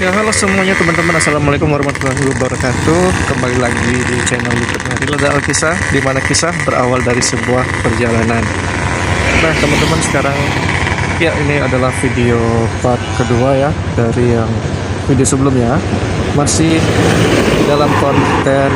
Ya, halo semuanya teman-teman. Assalamualaikum warahmatullahi wabarakatuh. Kembali lagi di channel YouTube Rila Alkisah, di mana kisah berawal dari sebuah perjalanan. Nah, teman-teman, sekarang ya ini adalah video part kedua ya dari yang video sebelumnya. Masih dalam konten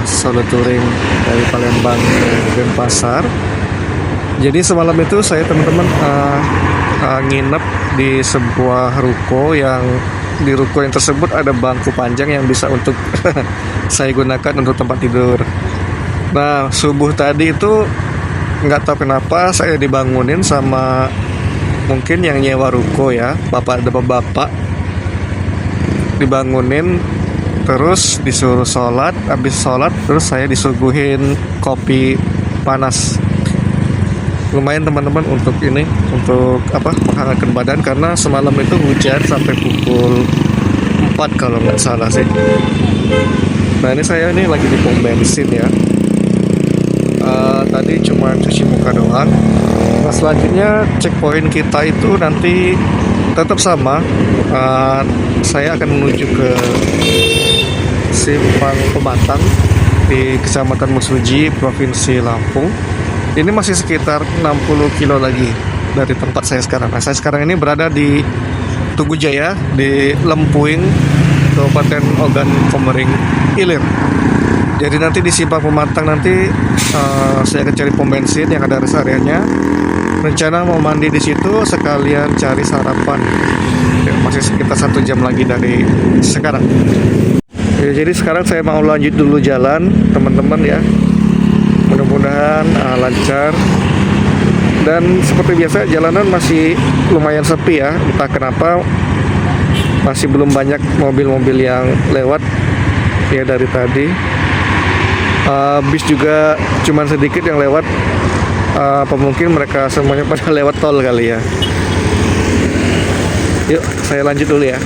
solo touring dari Palembang ke Denpasar. Jadi semalam itu saya teman-teman nginep di sebuah ruko yang di ruko yang tersebut ada bangku panjang yang bisa untuk saya gunakan untuk tempat tidur. Nah, subuh tadi itu nggak tahu kenapa saya dibangunin sama mungkin yang nyewa ruko ya, bapak dibangunin, terus disuruh sholat. Habis sholat terus saya disuguhin kopi panas. Lumayan teman-teman untuk menghangatkan badan, karena semalam itu hujan sampai pukul 4 kalau nggak salah sih. Nah, ini saya lagi di pom bensin ya. Tadi cuma cuci muka doang. Nah, selanjutnya checkpoint kita itu nanti tetap sama. Saya akan menuju ke Simpang Pematang di Kecamatan Mesuji, Provinsi Lampung. Ini masih sekitar 60 kilo lagi dari tempat saya sekarang. Nah, saya sekarang ini berada di Tugu Jaya, di Lempuing, Kabupaten Ogan Komering Ilir. Jadi nanti di Simpang Pematang nanti saya akan cari pom bensin yang ada rest areanya. Rencana mau mandi di situ sekalian cari sarapan. Ya, masih sekitar 1 jam lagi dari sekarang. Ya, jadi sekarang saya mau lanjut dulu jalan, teman-teman ya. Mudah-mudahan lancar. Dan seperti biasa jalanan masih lumayan sepi ya. Entah kenapa masih belum banyak mobil-mobil yang lewat ya dari tadi. Bis juga cuman sedikit yang lewat. Apa mungkin mereka semuanya pada lewat tol kali ya. Yuk, saya lanjut dulu ya.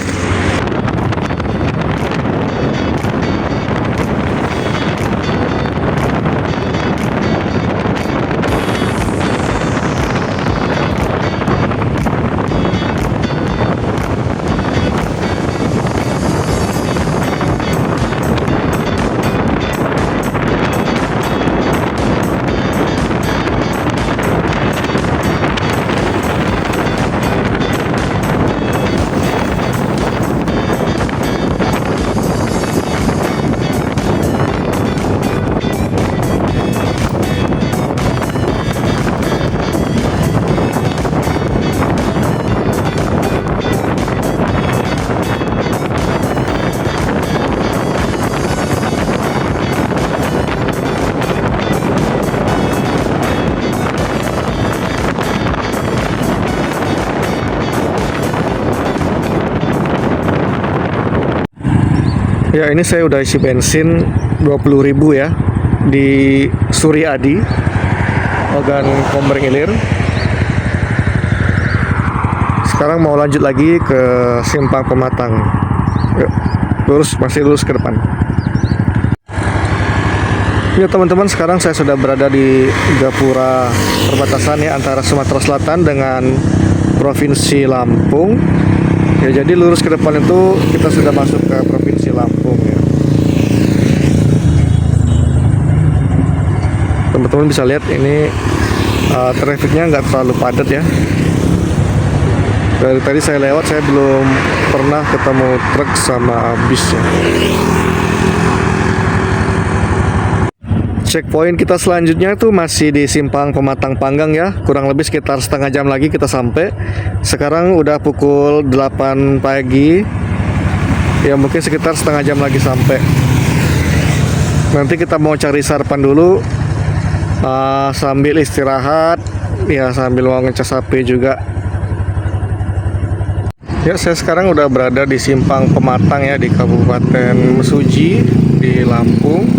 Ya, ini saya udah isi bensin 20.000 ya di Suryadi, Ogan Komering Ilir. Sekarang mau lanjut lagi ke Simpang Pematang. Yuk, masih lurus ke depan. Ya teman-teman, sekarang saya sudah berada di Gapura, perbatasan ya antara Sumatera Selatan dengan Provinsi Lampung. Ya, jadi lurus ke depan itu kita sudah masuk ke Provinsi Lampung ya. Teman-teman bisa lihat ini trafiknya nggak terlalu padat ya. Dari tadi saya lewat, saya belum pernah ketemu truk sama bis ya. Checkpoint kita selanjutnya itu masih di Simpang Pematang Panggang ya. Kurang lebih sekitar setengah jam lagi kita sampai. Sekarang udah pukul 8 pagi. Ya, mungkin sekitar setengah jam lagi sampai. Nanti kita mau cari sarapan dulu, sambil istirahat ya, sambil mau ngecas HP juga. Ya, saya sekarang udah berada di Simpang Pematang ya, di Kabupaten Mesuji di Lampung.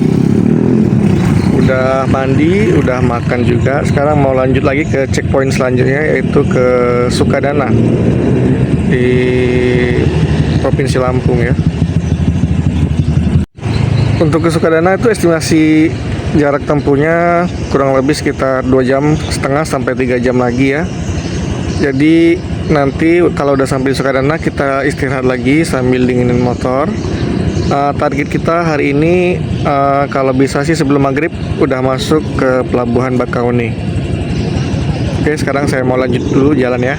Udah mandi, udah makan juga. Sekarang mau lanjut lagi ke checkpoint selanjutnya, yaitu ke Sukadana di Provinsi Lampung ya. Untuk ke Sukadana itu estimasi jarak tempuhnya kurang lebih sekitar 2,5 jam sampai 3 jam lagi ya. Jadi nanti kalau udah sampai di Sukadana kita istirahat lagi sambil dinginin motor. Target kita hari ini kalau bisa sih sebelum maghrib udah masuk ke Pelabuhan Bakahuni. Oke, sekarang saya mau lanjut dulu jalan ya.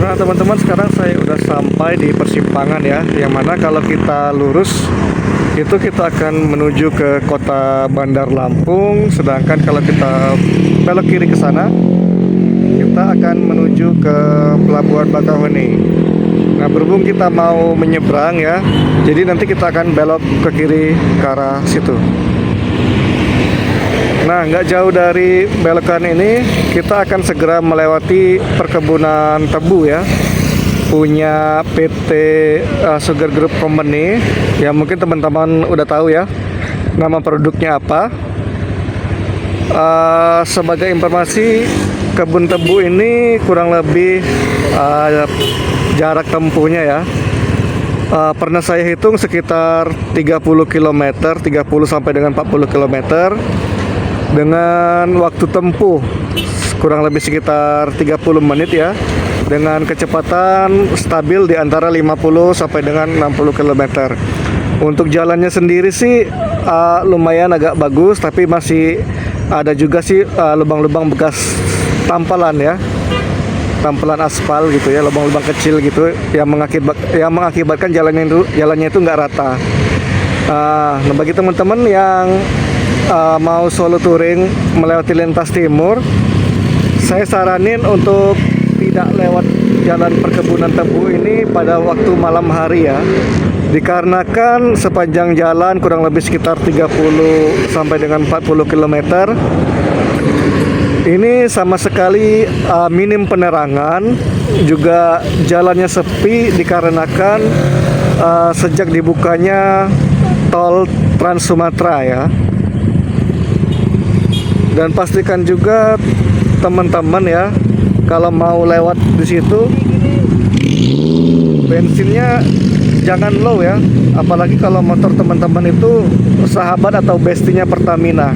Nah teman-teman, sekarang saya udah sampai di persimpangan ya, yang mana kalau kita lurus itu kita akan menuju ke kota Bandar Lampung, sedangkan kalau kita belok kiri ke sana kita akan menuju ke Pelabuhan Bakahuni. Nah berhubung kita mau menyeberang ya, jadi nanti kita akan belok ke kiri ke arah situ. Nah, nggak jauh dari belokan ini, kita akan segera melewati perkebunan tebu ya, punya PT Sugar Group Company. Ya mungkin teman-teman udah tahu ya, nama produknya apa. Sebagai informasi, kebun tebu ini kurang lebih jarak tempuhnya ya. Pernah saya hitung sekitar 30 km, 30 sampai dengan 40 km. Dengan waktu tempuh kurang lebih sekitar 30 menit ya, dengan kecepatan stabil di antara 50 sampai dengan 60 km. Untuk jalannya sendiri sih lumayan agak bagus, tapi masih ada juga sih lubang-lubang bekas tampalan ya, tampalan aspal gitu ya, lubang-lubang kecil gitu yang mengakibatkan jalannya itu nggak rata. Nah bagi teman-teman yang mau solo touring melewati lintas timur, saya saranin untuk tidak lewat jalan perkebunan tebu ini pada waktu malam hari ya, dikarenakan sepanjang jalan kurang lebih sekitar 30 sampai dengan 40 km ini sama sekali minim penerangan, juga jalannya sepi dikarenakan sejak dibukanya tol Trans Sumatera ya. Dan pastikan juga teman-teman ya, kalau mau lewat di situ bensinnya jangan low ya, apalagi kalau motor teman-teman itu sahabat atau bestinya Pertamina.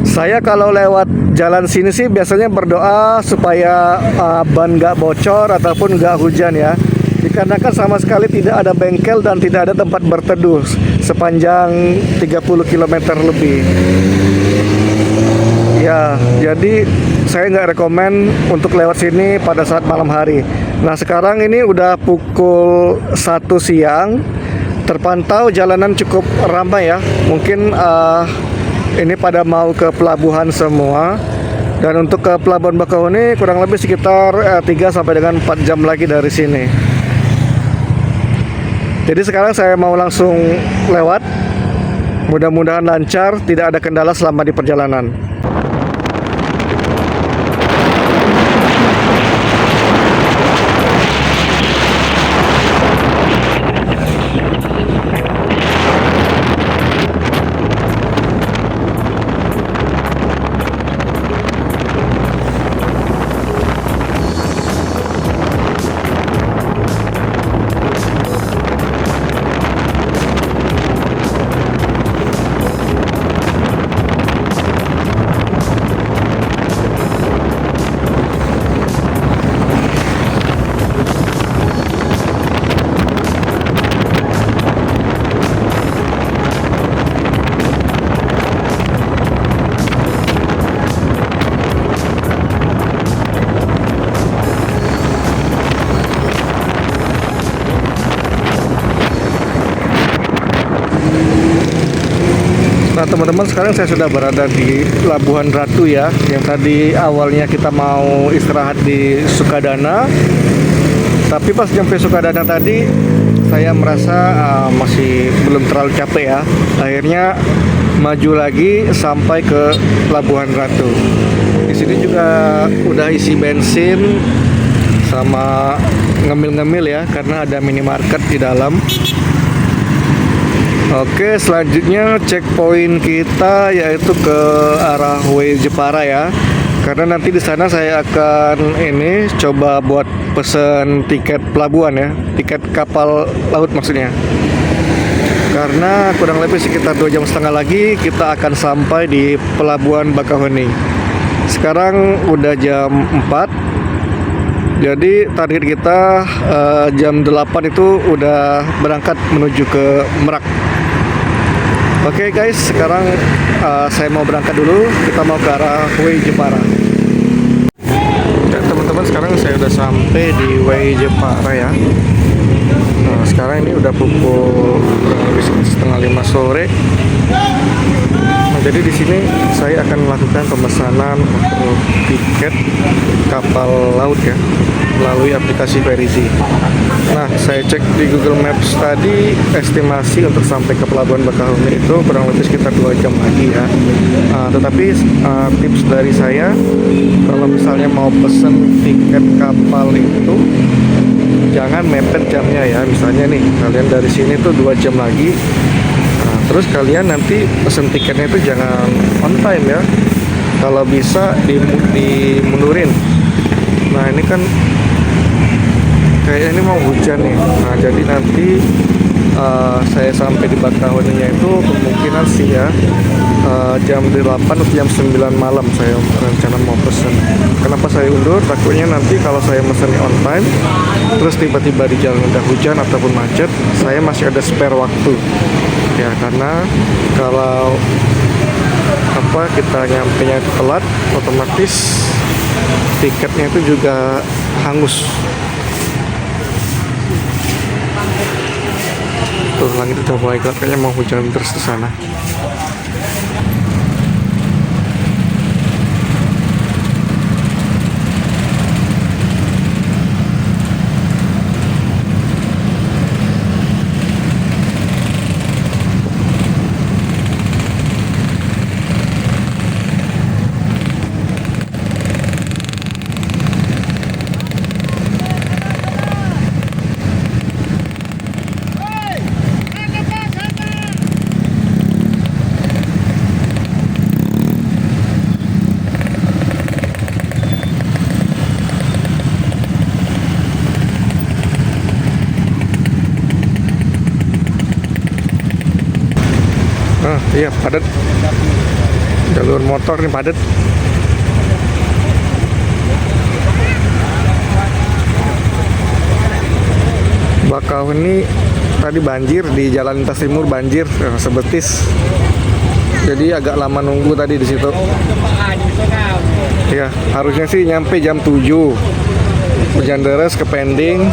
Saya kalau lewat jalan sini sih biasanya berdoa supaya ban nggak bocor ataupun nggak hujan ya, dikarenakan sama sekali tidak ada bengkel dan tidak ada tempat berteduh sepanjang 30 km lebih. Ya, jadi saya nggak rekomen untuk lewat sini pada saat malam hari. Nah sekarang ini udah pukul 1 siang, terpantau jalanan cukup ramai ya. Mungkin ini pada mau ke pelabuhan semua. Dan untuk ke Pelabuhan Bakahuni kurang lebih sekitar 3 sampai dengan 4 jam lagi dari sini. Jadi sekarang saya mau langsung lewat. Mudah-mudahan lancar, tidak ada kendala selama di perjalanan. Nah teman-teman, sekarang saya sudah berada di Labuhan Ratu ya, yang tadi awalnya kita mau istirahat di Sukadana, tapi pas nyampe Sukadana tadi saya merasa masih belum terlalu capek ya. Akhirnya maju lagi sampai ke Pelabuhan Ratu. Di sini juga udah isi bensin sama ngemil-ngemil ya, karena ada minimarket di dalam. Oke, selanjutnya checkpoint kita yaitu ke arah Way Jepara ya. Karena nanti di sana saya akan coba buat pesen tiket pelabuhan ya, tiket kapal laut maksudnya. Karena kurang lebih sekitar 2,5 jam lagi kita akan sampai di Pelabuhan Bakauheni. Sekarang udah jam 4. Jadi target kita jam 8 itu udah berangkat menuju ke Merak. Oke guys, sekarang saya mau berangkat dulu. Kita mau ke arah Way Jepara. Dan teman-teman, sekarang saya udah sampai di Way Jepara ya. Nah, sekarang ini udah pukul kurang lebih 4:30 sore. Nah, jadi di sini saya akan melakukan pemesanan untuk tiket kapal laut ya, melalui aplikasi Verizi. Nah, saya cek di Google Maps tadi, estimasi untuk sampai ke Pelabuhan Bakauheni itu kurang lebih sekitar 2 jam lagi ya. Tetapi tips dari saya, kalau misalnya mau pesen tiket kapal itu jangan mepet jamnya ya. Misalnya nih, kalian dari sini tuh 2 jam lagi. Nah, terus kalian nanti pesen tiketnya itu jangan on time ya. Kalau bisa dimundurin. Nah, ini kan kayak ini mau hujan nih. Nah, jadi nanti saya sampai di Bakauheninya itu kemungkinan sih ya jam 8 atau jam 9 malam saya rencana mau pesen. Kenapa saya undur? Takutnya nanti kalau saya mesennya on time terus tiba-tiba di jalan udah hujan ataupun macet, saya masih ada spare waktu ya. Karena kalau kita nyampenya telat, otomatis tiketnya itu juga hangus. Tuh, langit udah mulai gelap, kayaknya mau hujan terus di sana. Iya, padat. Jalur motor nih padat. Bakauheni tadi banjir di Jalan Lintas Timur, banjir sebetis. Jadi agak lama nunggu tadi di situ. Ya, harusnya sih nyampe jam 7. Hujan deras ke pending.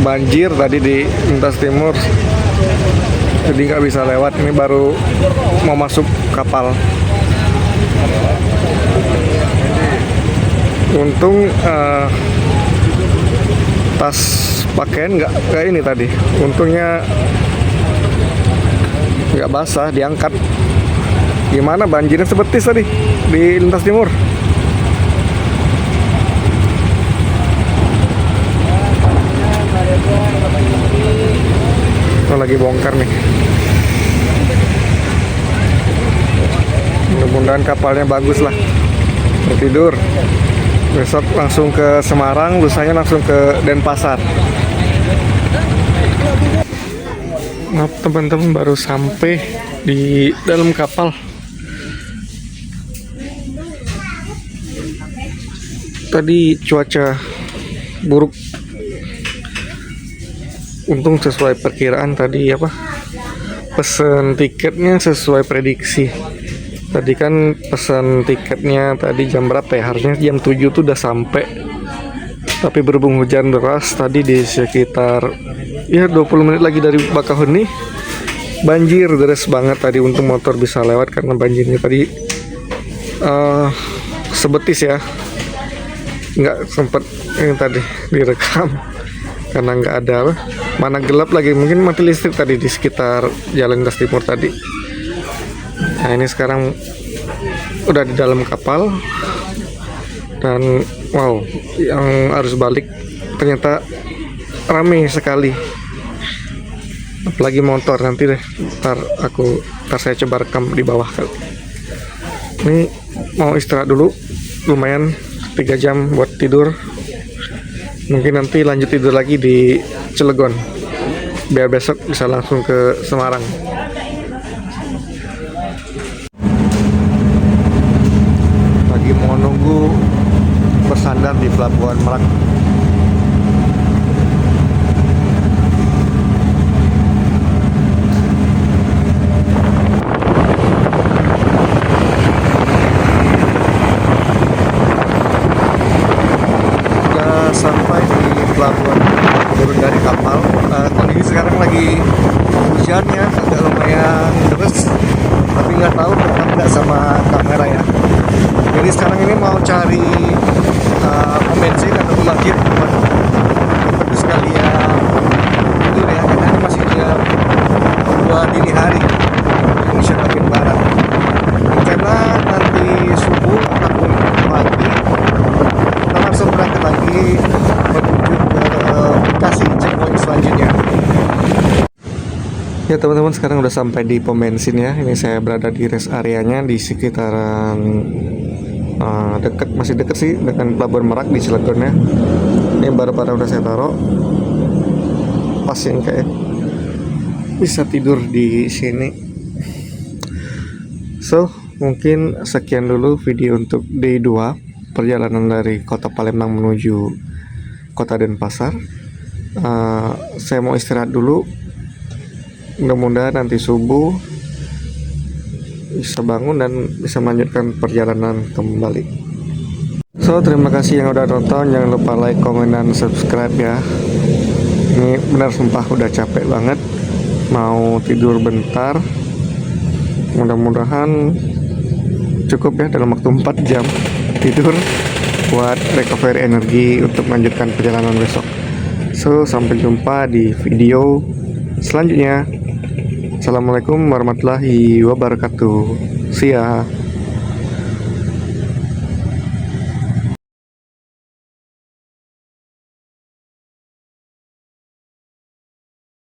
Banjir tadi di Lintas Timur. Jadi nggak bisa lewat. Ini baru mau masuk kapal. Untung tas pakaian nggak ini tadi. Untungnya nggak basah, diangkat. Gimana banjirnya sebetis tadi di Lintas Timur. Lagi bongkar nih. Mudah-mudahan kapalnya bagus lah. Mau tidur. Besok langsung ke Semarang, lusanya langsung ke Denpasar. Nah, teman-teman, baru sampai di dalam kapal. Tadi cuaca buruk. Untung sesuai perkiraan tadi pesen tiketnya sesuai prediksi. Tadi kan pesen tiketnya tadi jam berapa ya? Harusnya jam 7 tuh udah sampai. Tapi berhubung hujan deras tadi di sekitar 20 menit lagi dari Bakauheni banjir deras banget tadi. Untung motor bisa lewat karena banjirnya tadi sebetis ya. Nggak sempet ini tadi direkam. karena nggak ada apa, mana gelap lagi, mungkin mati listrik tadi di sekitar Jalan Lintas Timur tadi. Nah ini sekarang udah di dalam kapal dan wow, yang arus balik ternyata rame sekali, apalagi motor. Nanti deh ntar saya coba rekam di bawah kali. Ini mau istirahat dulu, lumayan 3 jam buat tidur. Mungkin nanti lanjut tidur lagi di Cilegon biar besok bisa langsung ke Semarang. Lagi mau nunggu bersandar di Pelabuhan Merak. Sampai di pelabuhan, turun dari kapal. Kondisi sekarang lagi hujan ya, agak lumayan deras, tapi nggak tahu rekam nggak sama kamera ya. Jadi sekarang ini mau cari pom bensin atau pembangkit buat sekalian tidur ya, karena ini masih jam 2 dini hari Indonesia bagian barat. Karena nanti subuh ataupun pagi kita langsung berangkat lagi menuju ke Bekasi, checkpoint selanjutnya. Ya teman-teman, sekarang udah sampai di pom bensin ya. Ini saya berada di rest areanya di sekitaran masih dekat sih dengan Pelabuhan Merak di Cilegon ya. Ini barang-barang udah saya taruh, pas yang kayak bisa tidur di sini. So mungkin sekian dulu video untuk day 2 perjalanan dari kota Palembang menuju kota Denpasar. Saya mau istirahat dulu, mudah-mudahan nanti subuh bisa bangun dan bisa melanjutkan perjalanan kembali. So terima kasih yang udah nonton, jangan lupa like, komen, dan subscribe ya. Ini benar sumpah udah capek banget, mau tidur bentar. Mudah-mudahan cukup ya dalam waktu 4 jam tidur buat recovery energi untuk melanjutkan perjalanan besok. So sampai jumpa di video selanjutnya. Assalamualaikum warahmatullahi wabarakatuh. See ya.